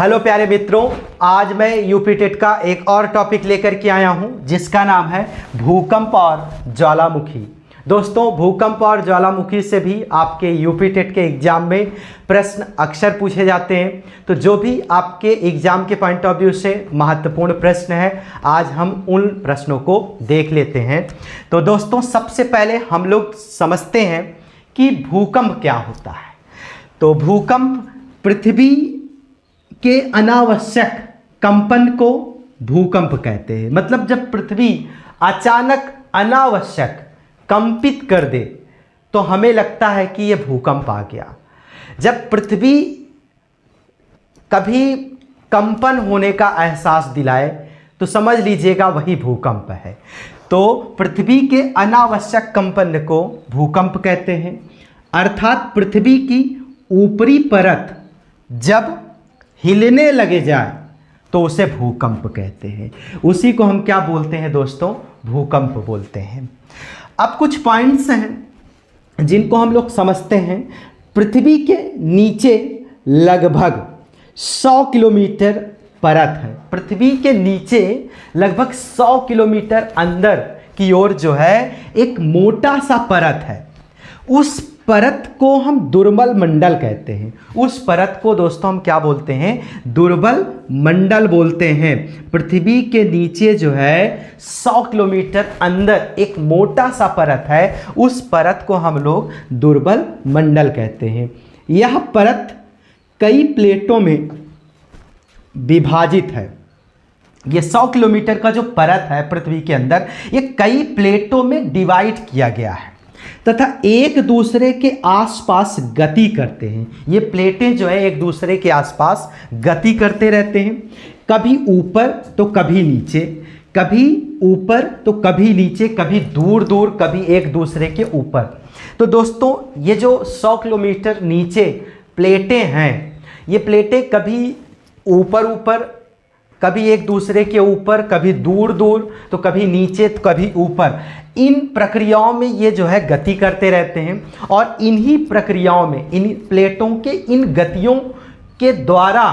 Hello प्यारे मित्रों, आज मैं यूपी टेट का एक और टॉपिक लेकर के आया हूं जिसका नाम है भूकंप और ज्वालामुखी। दोस्तों, भूकंप और ज्वालामुखी से भी आपके यूपी टेट के एग्जाम में प्रश्न अक्सर पूछे जाते हैं। तो जो भी आपके एग्जाम के पॉइंट ऑफ व्यू से महत्वपूर्ण प्रश्न है, आज हम उन प्रश्नों को देख लेते हैं। तो दोस्तों, सबसे पहले हम लोग समझते हैं कि भूकंप क्या होता है। तो भूकंप पृथ्वी के अनावश्यक कंपन को भूकंप कहते हैं। मतलब जब पृथ्वी अचानक अनावश्यक कंपित कर दे तो हमें लगता है कि यह भूकंप आ गया। जब पृथ्वी कभी कंपन होने का एहसास दिलाए तो समझ लीजिएगा वही भूकंप है। तो पृथ्वी के अनावश्यक कंपन को भूकंप कहते हैं। अर्थात पृथ्वी की ऊपरी परत जब हिलने लगे जाए तो उसे भूकंप कहते हैं। उसी को हम क्या बोलते हैं दोस्तों? भूकंप बोलते हैं। अब कुछ पॉइंट्स हैं जिनको हम लोग समझते हैं। पृथ्वी के नीचे लगभग 100 किलोमीटर परत है। पृथ्वी के नीचे लगभग 100 किलोमीटर अंदर की ओर जो है एक मोटा सा परत है। उस परत को हम दुर्बल मंडल कहते हैं। उस परत को दोस्तों हम क्या बोलते हैं? दुर्बल मंडल बोलते हैं। पृथ्वी के नीचे जो है 100 किलोमीटर अंदर एक मोटा सा परत है, उस परत को हम लोग दुर्बल मंडल कहते हैं। यह परत कई प्लेटों में विभाजित है। ये 100 किलोमीटर का जो परत है पृथ्वी के अंदर, ये कई प्लेटों में डिवाइड किया गया है तथा एक दूसरे के आसपास गति करते हैं। ये प्लेटें जो है एक दूसरे के आसपास गति करते रहते हैं, कभी ऊपर तो कभी नीचे, कभी ऊपर तो कभी नीचे, कभी दूर दूर, कभी एक दूसरे के ऊपर। तो दोस्तों, ये जो 100 किलोमीटर नीचे प्लेटें हैं, ये प्लेटें कभी ऊपर ऊपर, कभी एक दूसरे के ऊपर, कभी दूर दूर, तो कभी नीचे तो कभी ऊपर। इन प्रक्रियाओं में ये जो है गति करते रहते हैं और इन्हीं प्रक्रियाओं में, इन प्लेटों के इन गतियों के द्वारा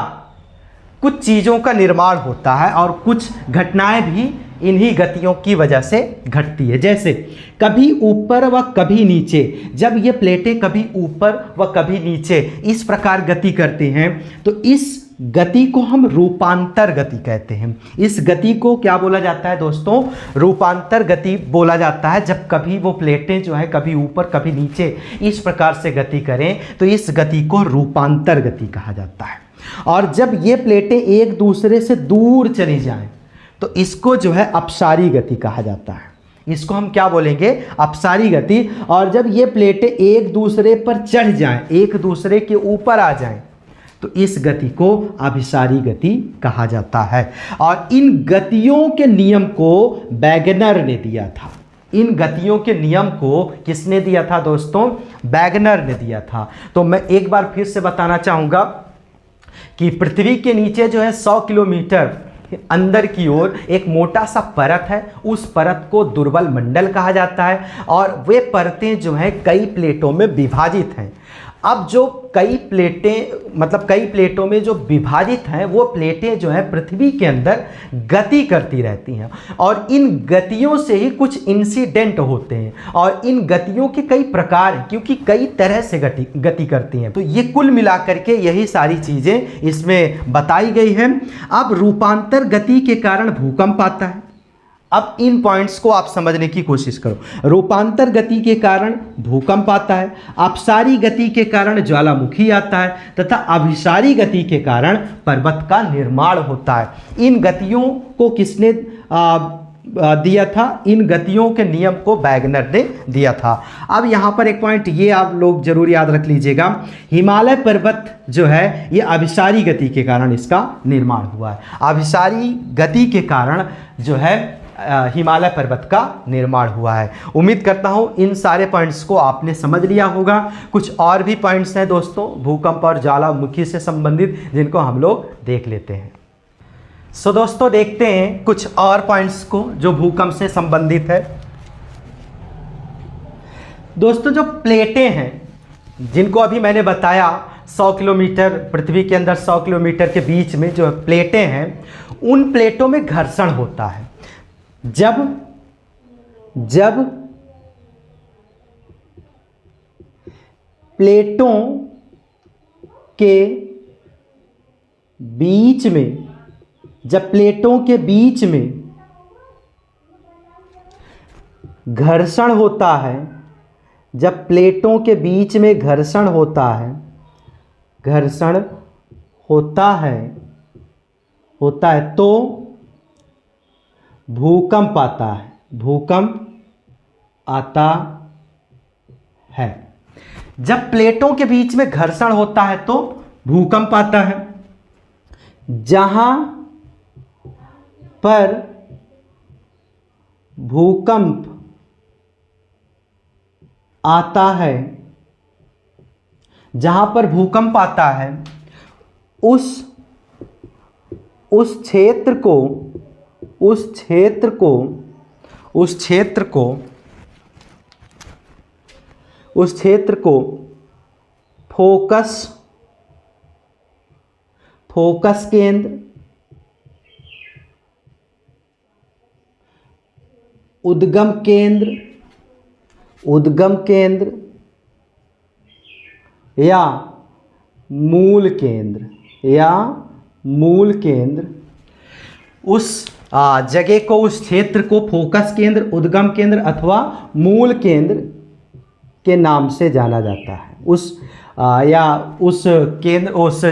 कुछ चीज़ों का निर्माण होता है और कुछ घटनाएं भी इन्हीं गतियों की वजह से घटती है। जैसे कभी ऊपर व कभी नीचे, जब ये प्लेटें कभी ऊपर व कभी नीचे इस प्रकार गति करती हैं तो इस गति को हम रूपांतर गति कहते हैं। इस गति को क्या बोला जाता है दोस्तों? रूपांतर गति बोला जाता है। जब कभी वो प्लेटें जो है कभी ऊपर कभी नीचे इस प्रकार से गति करें तो इस गति को रूपांतर गति कहा जाता है। और जब ये प्लेटें एक दूसरे से दूर चली जाएं तो इसको जो है अपसारी गति कहा जाता है। इसको हम क्या बोलेंगे? अपसारी गति। और जब ये प्लेटें एक दूसरे पर चढ़ जाएं, एक दूसरे के ऊपर आ जाएं, तो इस गति को अभिसारी गति कहा जाता है। और इन गतियों के नियम को वैगनर ने दिया था। इन गतियों के नियम को किसने दिया था दोस्तों? वैगनर ने दिया था। तो मैं एक बार फिर से बताना चाहूँगा कि पृथ्वी के नीचे जो है 100 किलोमीटर अंदर की ओर एक मोटा सा परत है, उस परत को दुर्बल मंडल कहा जाता है और वे परतें जो हैं कई प्लेटों में विभाजित हैं। अब जो कई प्लेटें, मतलब कई प्लेटों में जो विभाजित हैं, वो प्लेटें जो हैं पृथ्वी के अंदर गति करती रहती हैं और इन गतियों से ही कुछ इंसिडेंट होते हैं और इन गतियों के कई प्रकार हैं क्योंकि कई तरह से गति करती हैं। तो ये कुल मिलाकर के यही सारी चीज़ें इसमें बताई गई हैं। अब रूपांतर गति के कारण भूकंप आता है। अब इन पॉइंट्स को आप समझने की कोशिश करो। रूपांतर गति के कारण भूकंप आता है, अपसारी गति के कारण ज्वालामुखी आता है तथा अभिसारी गति के कारण पर्वत का निर्माण होता है। इन गतियों को किसने दिया था? इन गतियों के नियम को वैगनर ने दिया था। अब यहाँ पर एक पॉइंट ये आप लोग जरूर याद रख लीजिएगा, हिमालय पर्वत जो है ये अभिसारी गति के कारण इसका निर्माण हुआ है। अभिसारी गति के कारण जो है हिमालय पर्वत का निर्माण हुआ है। उम्मीद करता हूँ इन सारे पॉइंट्स को आपने समझ लिया होगा। कुछ और भी पॉइंट्स हैं दोस्तों भूकंप और ज्वालामुखी से संबंधित, जिनको हम लोग देख लेते हैं। सो दोस्तों, देखते हैं कुछ और पॉइंट्स को जो भूकंप से संबंधित है। दोस्तों, जो प्लेटें हैं जिनको अभी मैंने बताया 100 किलोमीटर पृथ्वी के अंदर 100 किलोमीटर के बीच में जो प्लेटें हैं, उन प्लेटों में घर्षण होता है। जब प्लेटों के बीच में घर्षण होता है, जब प्लेटों के बीच में घर्षण होता है तो भूकंप आता है। जब प्लेटों के बीच में घर्षण होता है तो भूकंप आता है। जहां पर भूकंप आता है, उस क्षेत्र को फोकस केंद्र, उद्गम केंद्र या मूल केंद्र उस जगह को, उस क्षेत्र को फोकस केंद्र, उद्गम केंद्र अथवा मूल केंद्र के नाम से जाना जाता है। उस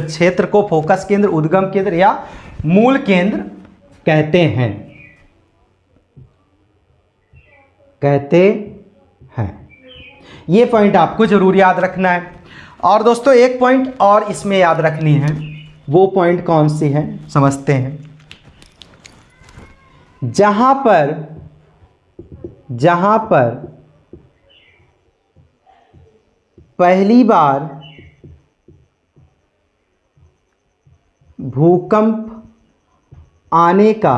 क्षेत्र को फोकस केंद्र, उद्गम केंद्र या मूल केंद्र कहते हैं। ये पॉइंट आपको जरूर याद रखना है। और दोस्तों एक पॉइंट और इसमें याद रखनी है, वो पॉइंट कौन सी है समझते हैं। जहां पर पहली बार भूकंप आने का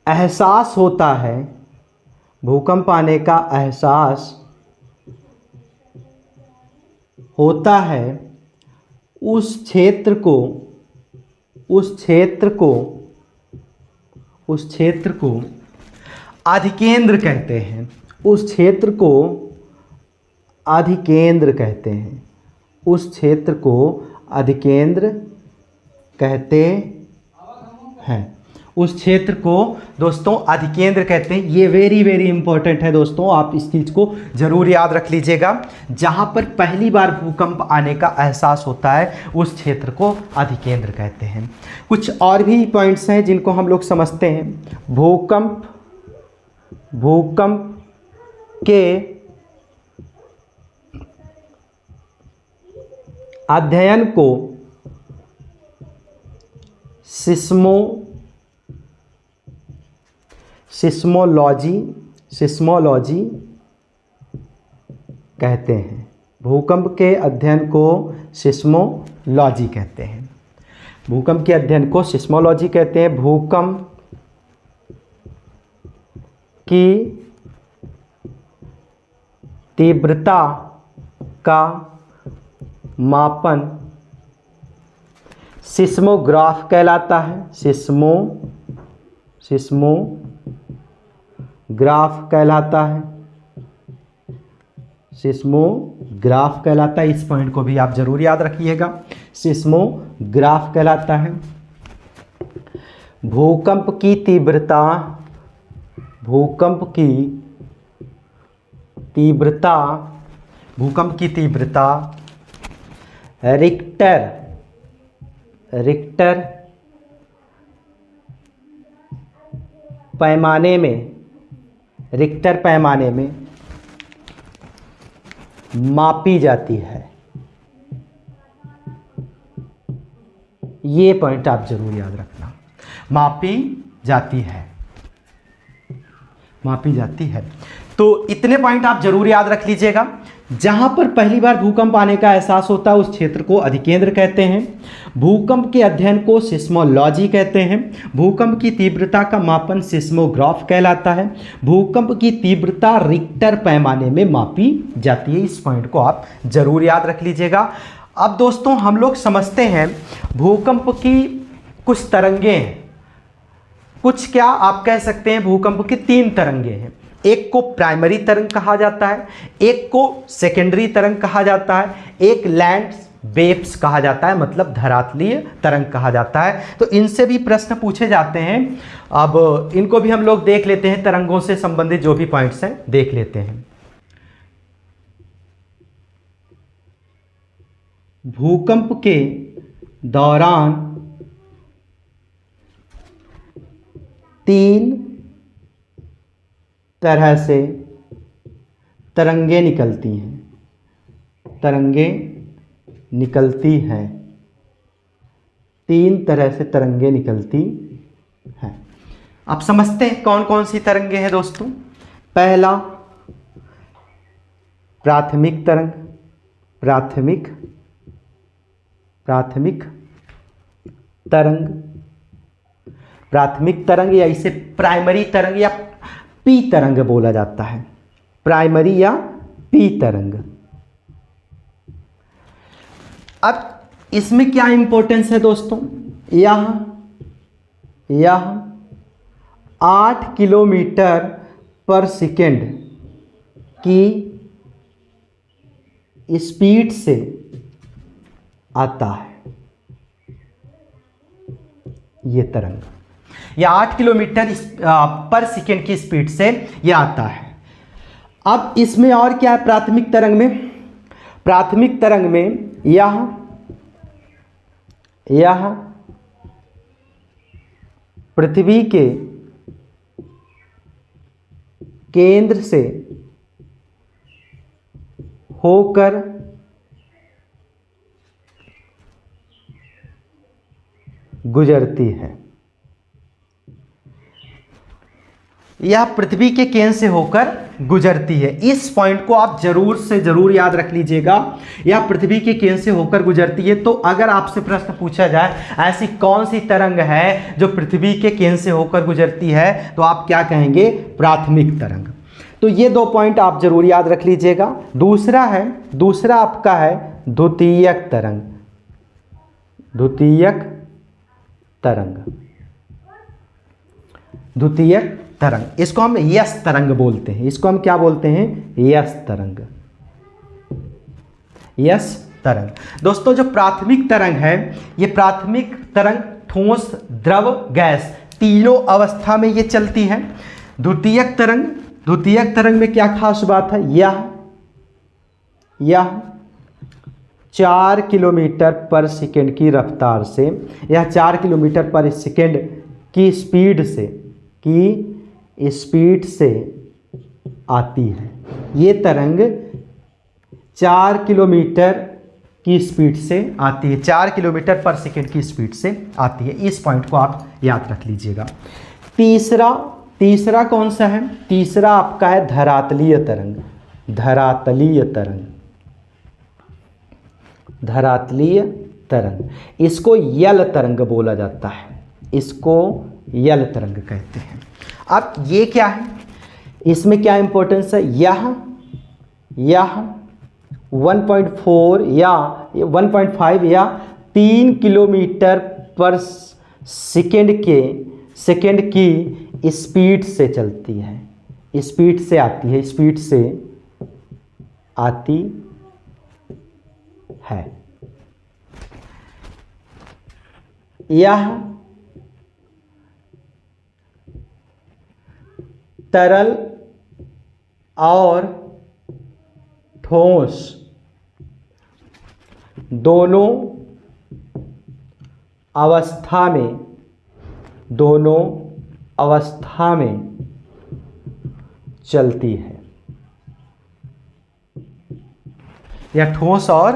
एहसास होता है, भूकंप आने का एहसास होता है, उस क्षेत्र को अधिकेंद्र कहते हैं। उस क्षेत्र को अधिकेंद्र कहते हैं। उस क्षेत्र को दोस्तों अधिकेंद्र कहते हैं। ये वेरी वेरी इंपॉर्टेंट है दोस्तों, आप इस चीज़ को ज़रूर याद रख लीजिएगा। जहाँ पर पहली बार भूकंप आने का एहसास होता है, उस क्षेत्र को अधिकेंद्र कहते हैं। कुछ और भी पॉइंट्स हैं जिनको हम लोग समझते हैं। भूकंप के अध्ययन को सिस्मोलॉजी कहते हैं। भूकंप के अध्ययन को सिस्मोलॉजी कहते हैं। भूकंप के अध्ययन को सिस्मोलॉजी कहते हैं। भूकंप की तीव्रता का मापन सिस्मोग्राफ कहलाता है। सिस्मोग्राफ कहलाता है। इस पॉइंट को भी आप जरूर याद रखिएगा, सिस्मोग्राफ कहलाता है। भूकंप की तीव्रता रिक्टर पैमाने में मापी जाती है। ये पॉइंट आप जरूर याद रखना, मापी जाती है। तो इतने पॉइंट आप जरूर याद रख लीजिएगा। जहां पर पहली बार भूकंप आने का एहसास होता है उस क्षेत्र को अधिकेंद्र कहते हैं। भूकंप के अध्ययन को सिस्मोलॉजी कहते हैं। भूकंप की तीव्रता का मापन सिस्मोग्राफ कहलाता है। भूकंप की तीव्रता रिक्टर पैमाने में मापी जाती है। इस पॉइंट को आप जरूर याद रख लीजिएगा। अब दोस्तों हम लोग समझते हैं भूकंप की कुछ तरंगे हैं, कुछ क्या आप कह सकते हैं भूकंप की 3 तरंगे हैं। एक को प्राइमरी तरंग कहा जाता है, एक को सेकेंडरी तरंग कहा जाता है, एक लैंड वेव्स कहा जाता है, मतलब धरातलीय तरंग कहा जाता है। तो इनसे भी प्रश्न पूछे जाते हैं। अब इनको भी हम लोग देख लेते हैं, तरंगों से संबंधित जो भी पॉइंट्स हैं देख लेते हैं। भूकंप के दौरान 3 तरह से तरंगे निकलती हैं। तरंगे निकलती हैं, 3 तरह से तरंगे निकलती हैं। आप समझते हैं कौन कौन सी तरंगे हैं दोस्तों। पहला प्राथमिक तरंग, प्राथमिक तरंग, प्राथमिक तरंग या इसे प्राइमरी तरंग या पी तरंग बोला जाता है। प्राइमरी या पी तरंग। अब इसमें क्या इंपॉर्टेंस है दोस्तों, यह 8 किलोमीटर पर सेकेंड की स्पीड से आता है। ये तरंग या 8 किलोमीटर पर सेकेंड की स्पीड से यह आता है। अब इसमें और क्या है प्राथमिक तरंग में, प्राथमिक तरंग में यह पृथ्वी के केंद्र से होकर गुजरती है। यह पृथ्वी के केंद्र से होकर गुजरती है। इस पॉइंट को आप जरूर से जरूर याद रख लीजिएगा। यह पृथ्वी के केंद्र से होकर गुजरती है। तो अगर आपसे प्रश्न पूछा जाए ऐसी कौन सी तरंग है जो पृथ्वी के केंद्र से होकर गुजरती है, तो आप क्या कहेंगे, प्राथमिक तरंग। तो ये 2 पॉइंट आप जरूर याद रख लीजिएगा। दूसरा आपका है द्वितीयक तरंग। द्वितीयक तरंग, इसको हम यस तरंग बोलते हैं। इसको हम क्या बोलते हैं, यस तरंग। दोस्तों जो प्राथमिक तरंग है, ये प्राथमिक तरंग ठोस, द्रव, गैस तीनों अवस्था में ये चलती है। द्वितीयक तरंग में क्या खास बात है, यह 4 किलोमीटर पर सेकेंड की रफ्तार से, यह 4 किलोमीटर पर सेकेंड की स्पीड से आती है। ये तरंग 4 किलोमीटर की स्पीड से आती है, 4 किलोमीटर पर सेकेंड की स्पीड से आती है। इस पॉइंट को आप याद रख लीजिएगा। तीसरा कौन सा है, तीसरा आपका है धरातलीय तरंग। इसको यल तरंग बोला जाता है, इसको यल तरंग कहते हैं। अब ये क्या है, इसमें क्या इंपॉर्टेंस है, यह 1.4 या 1.5 या 3 किलोमीटर पर सेकेंड की स्पीड से चलती है, स्पीड से आती है। यह तरल और ठोस दोनों अवस्था में चलती है। यह ठोस और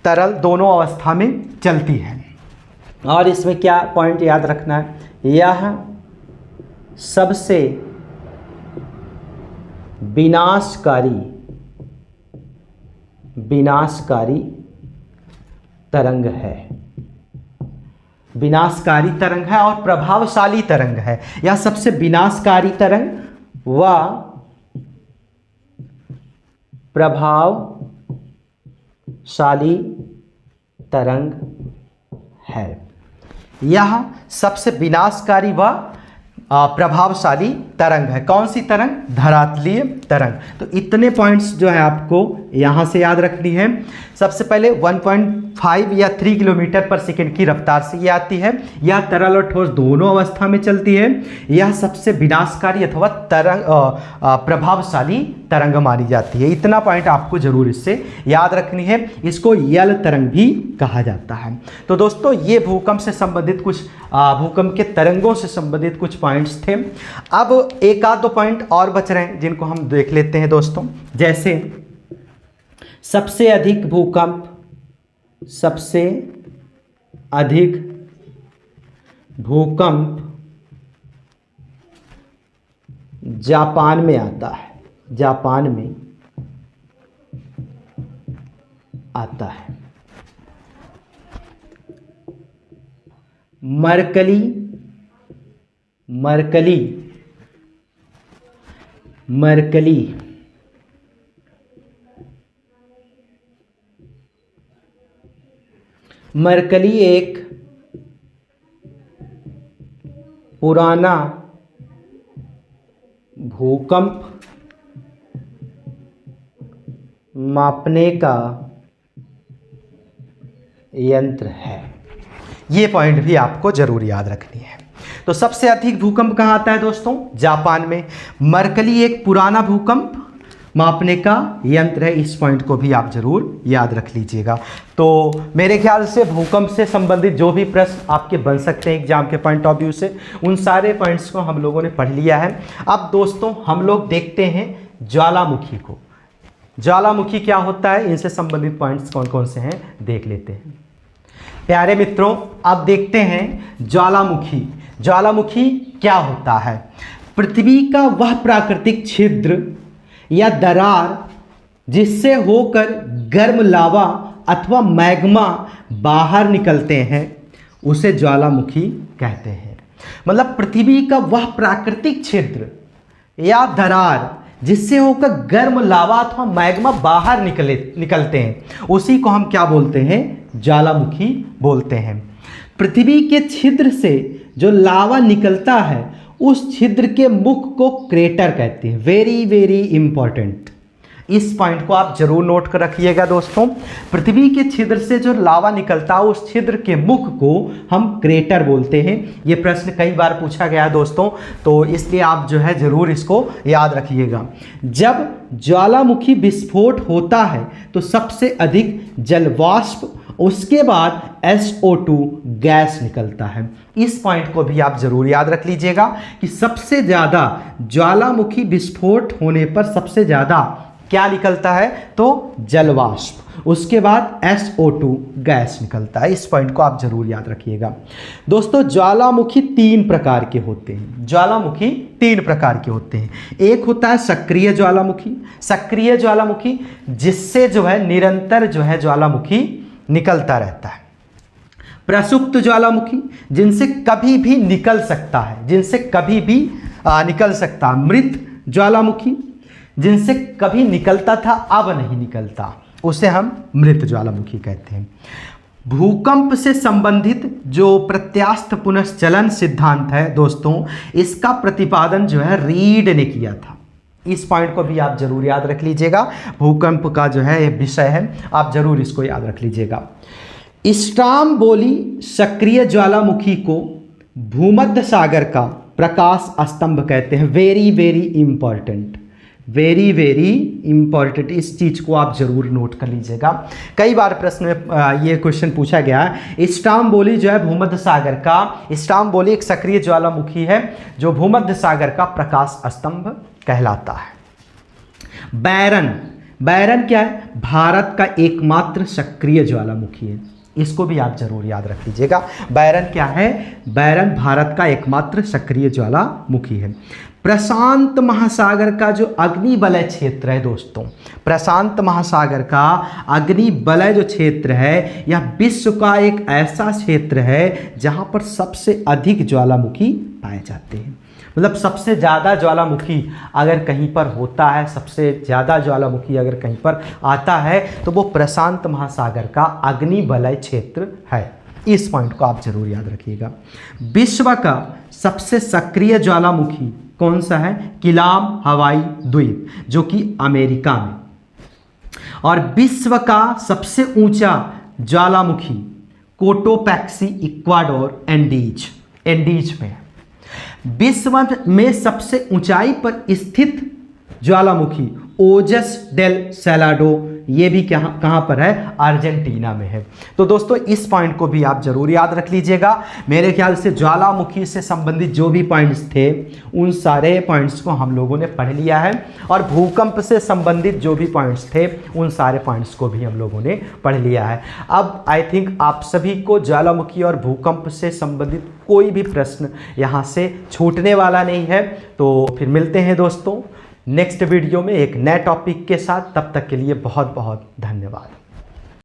तरल दोनों अवस्था में चलती है। और इसमें क्या पॉइंट याद रखना है, यह सबसे विनाशकारी तरंग है, विनाशकारी तरंग है और प्रभावशाली तरंग है। यह सबसे विनाशकारी तरंग व प्रभावशाली तरंग है। यह सबसे विनाशकारी व प्रभावशाली तरंग है। कौन सी तरंग? धरातलीय तरंग। तो इतने पॉइंट्स जो है आपको यहाँ से याद रखनी है। सबसे पहले 1.5 या 3 किलोमीटर पर सेकंड की रफ्तार से ये आती है। यह तरल और ठोस दोनों अवस्था में चलती है। यह सबसे विनाशकारी अथवा तरंग प्रभावशाली तरंग मानी जाती है। इतना पॉइंट आपको जरूर इससे याद रखनी है। इसको यल तरंग भी कहा जाता है। तो दोस्तों ये भूकंप से संबंधित कुछ भूकंप के तरंगों से संबंधित कुछ पॉइंट्स थे। अब एक आध दो पॉइंट और बच रहे हैं जिनको हम देख लेते हैं दोस्तों। जैसे सबसे अधिक भूकंप जापान में आता है, जापान में आता है। मरकली एक पुराना भूकंप मापने का यंत्र है। ये पॉइंट भी आपको जरूर याद रखनी है। तो सबसे अधिक भूकंप कहाँ आता है दोस्तों? जापान में। मरकली एक पुराना भूकंप मापने का यंत्र है। इस पॉइंट को भी आप जरूर याद रख लीजिएगा। तो मेरे ख्याल से भूकंप से संबंधित जो भी प्रश्न आपके बन सकते हैं एग्जाम के पॉइंट ऑफ व्यू से, उन सारे पॉइंट्स को हम लोगों ने पढ़ लिया है। अब दोस्तों हम लोग देखते हैं ज्वालामुखी को। ज्वालामुखी क्या होता है, इनसे संबंधित पॉइंट्स कौन कौन से हैं देख लेते हैं। प्यारे मित्रों, अब देखते हैं ज्वालामुखी। ज्वालामुखी क्या होता है? पृथ्वी का वह प्राकृतिक छिद्र या दरार जिससे होकर गर्म लावा अथवा मैग्मा बाहर निकलते हैं, उसे ज्वालामुखी कहते हैं। मतलब पृथ्वी का वह प्राकृतिक छिद्र या दरार जिससे होकर गर्म लावा अथवा मैग्मा बाहर निकलते हैं, उसी को हम क्या बोलते हैं? ज्वालामुखी बोलते हैं। पृथ्वी के छिद्र से जो लावा निकलता है, उस छिद्र के मुख को क्रेटर कहते हैं। वेरी वेरी इंपॉर्टेंट, इस पॉइंट को आप जरूर नोट कर रखिएगा दोस्तों। पृथ्वी के छिद्र से जो लावा निकलता है, उस छिद्र के मुख को हम क्रेटर बोलते हैं। ये प्रश्न कई बार पूछा गया दोस्तों, तो इसलिए आप जो है जरूर इसको याद रखिएगा। जब ज्वालामुखी विस्फोट होता है तो सबसे अधिक जलवाष्प, उसके बाद SO2 गैस निकलता है। इस पॉइंट को भी आप जरूर याद रख लीजिएगा कि सबसे ज़्यादा ज्वालामुखी विस्फोट होने पर सबसे ज़्यादा क्या निकलता है? तो जलवाष्प, उसके बाद SO2 गैस निकलता है। इस पॉइंट को आप जरूर याद रखिएगा दोस्तों। ज्वालामुखी 3 प्रकार के होते हैं। ज्वालामुखी 3 प्रकार के होते हैं। एक होता है सक्रिय ज्वालामुखी। सक्रिय ज्वालामुखी जिससे जो है निरंतर जो है ज्वालामुखी निकलता रहता है। प्रसुप्त ज्वालामुखी जिनसे कभी भी निकल सकता है, जिनसे कभी भी निकल सकता। मृत ज्वालामुखी जिनसे कभी निकलता था अब नहीं निकलता, उसे हम मृत ज्वालामुखी कहते हैं। भूकंप से संबंधित जो प्रत्यास्थ पुनश्चलन सिद्धांत है दोस्तों, इसका प्रतिपादन जो है रीड ने किया था। इस पॉइंट को भी आप जरूर याद रख लीजिएगा। भूकंप का जो है विषय है, आप जरूर इसको याद रख लीजिएगा। स्ट्रामबोली सक्रिय ज्वालामुखी को भूमध्य सागर का प्रकाश स्तंभ कहते हैं। Very very important, very very important, इस चीज़ को आप जरूर नोट कर लीजिएगा। कई बार प्रश्न में ये क्वेश्चन पूछा गया है। स्ट्रामबोली जो है भूमध्य सागर का, स्ट्रामबोली एक सक्रिय ज्वालामुखी है जो भूमध्य सागर का प्रकाश स्तंभ कहलाता है। बैरन, बैरन क्या है? भारत का एकमात्र सक्रिय ज्वालामुखी है। इसको भी आप जरूर याद रख लीजिएगा। बैरन क्या है? बैरन भारत का एकमात्र सक्रिय ज्वालामुखी है। प्रशांत महासागर का जो अग्निवलय क्षेत्र है दोस्तों, प्रशांत महासागर का अग्निवलय जो क्षेत्र है, यह विश्व का एक ऐसा क्षेत्र है जहां पर सबसे अधिक ज्वालामुखी पाए जाते हैं। मतलब सबसे ज़्यादा ज्वालामुखी अगर कहीं पर होता है, सबसे ज़्यादा ज्वालामुखी अगर कहीं पर आता है तो वो प्रशांत महासागर का अग्निवलय क्षेत्र है। इस पॉइंट को आप जरूर याद रखिएगा। विश्व का सबसे सक्रिय ज्वालामुखी कौन सा है? किलाम हवाई द्वीप, जो कि अमेरिका में। और विश्व का सबसे ऊंचा ज्वालामुखी कोटोपैक्सी, इक्वाडोर, एंडीज में है। विश्व में सबसे ऊंचाई पर स्थित ज्वालामुखी ओजस डेल सैलाडो, ये भी कहाँ पर है? अर्जेंटीना में है। तो दोस्तों इस पॉइंट को भी आप जरूर याद रख लीजिएगा। मेरे ख्याल से ज्वालामुखी से संबंधित जो भी पॉइंट्स थे उन सारे पॉइंट्स को हम लोगों ने पढ़ लिया है, और भूकंप से संबंधित जो भी पॉइंट्स थे उन सारे पॉइंट्स को भी हम लोगों ने पढ़ लिया है। अब आई थिंक आप सभी को ज्वालामुखी और भूकंप से संबंधित कोई भी प्रश्न यहाँ से छूटने वाला नहीं है। तो फिर मिलते हैं दोस्तों नेक्स्ट वीडियो में एक नए टॉपिक के साथ। तब तक के लिए बहुत बहुत धन्यवाद।